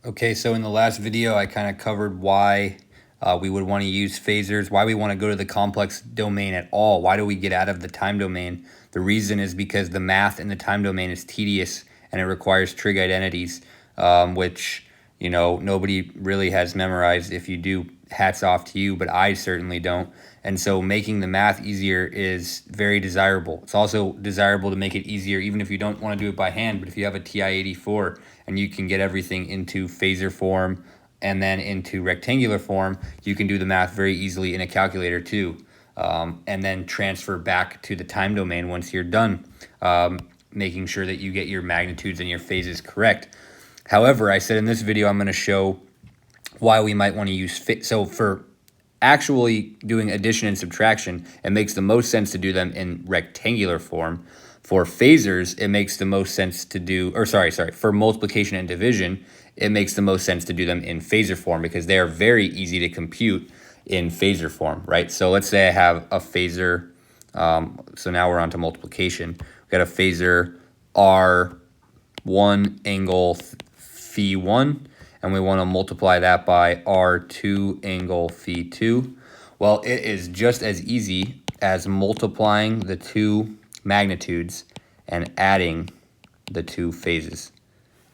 Okay, so in the last video, I kind of covered why we would want to use phasors, why we want to go to the complex domain at all. Why do we get out of the time domain? The reason is because the math in the time domain is tedious and it requires trig identities, which, you know, nobody really has memorized. If you do, hats off to you, but I certainly don't. And so making the math easier is very desirable. It's also desirable to make it easier even if you don't want to do it by hand, but if you have a TI-84 and you can get everything into phasor form and then into rectangular form, you can do the math very easily in a calculator too, and then transfer back to the time domain once you're done, making sure that you get your magnitudes and your phases correct. However, I said in this video I'm going to show why we might want to use so for actually doing addition and subtraction, it makes the most sense to do them in rectangular form. For phasors, it makes the most sense to do, or sorry, for multiplication and division, it makes the most sense to do them in phasor form because they are very easy to compute in phasor form, right? So let's say I have a phasor, so now we're on to multiplication. We've got a phasor R1 angle phi 1, and we want to multiply that by R2 angle phi 2. Well, it is just as easy as multiplying the two magnitudes and adding the two phases.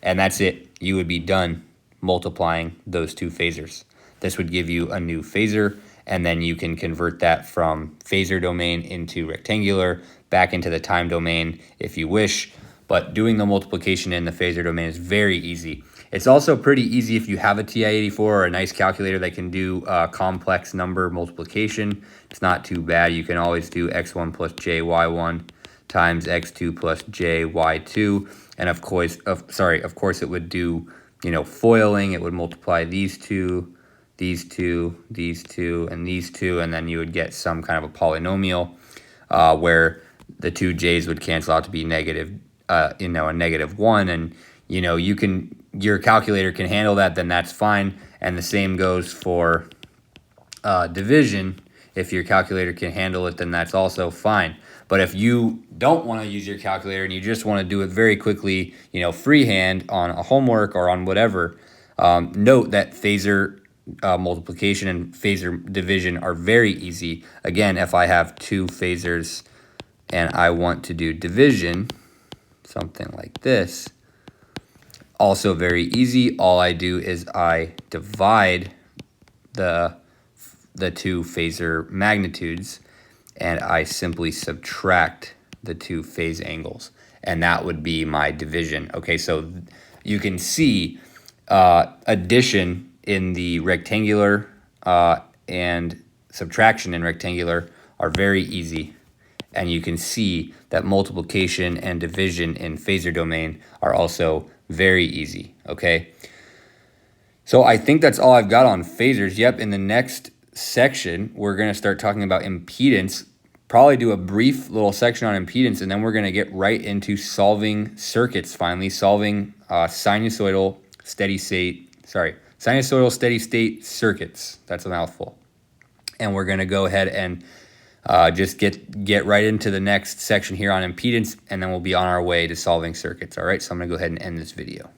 And that's it. You would be done multiplying those two phasors. This would give you a new phasor, and then you can convert that from phasor domain into rectangular, back into the time domain if you wish. But doing the multiplication in the phasor domain is very easy. It's also pretty easy if you have a TI-84 or a nice calculator that can do complex number multiplication. It's not too bad. You can always do x1 plus jy1 times x2 plus jy2, and of course it would do, you know, foiling. It would multiply these two, these two, these two, and these two, and then you would get some kind of a polynomial where the two j's would cancel out to be negative, a -1, and you know, your calculator can handle that, then that's fine. And the same goes for division. If your calculator can handle it, then that's also fine. But if you don't want to use your calculator and you just want to do it very quickly, you know, freehand on a homework or on whatever, note that phasor multiplication and phasor division are very easy. Again, if I have two phasors and I want to do division, something like this, also very easy. All I do is I divide the two phasor magnitudes and I simply subtract the two phase angles, and that would be my division. Okay, so you can see addition in the rectangular and subtraction in rectangular are very easy. And you can see that multiplication and division in phasor domain are also very easy, okay? So I think that's all I've got on phasors. Yep, in the next section, we're going to start talking about impedance, probably do a brief little section on impedance, and then we're going to get right into solving circuits, finally, solving sinusoidal steady state circuits. That's a mouthful. And we're going to go ahead and just get right into the next section here on impedance, and then we'll be on our way to solving circuits. All right, so I'm going to go ahead and end this video.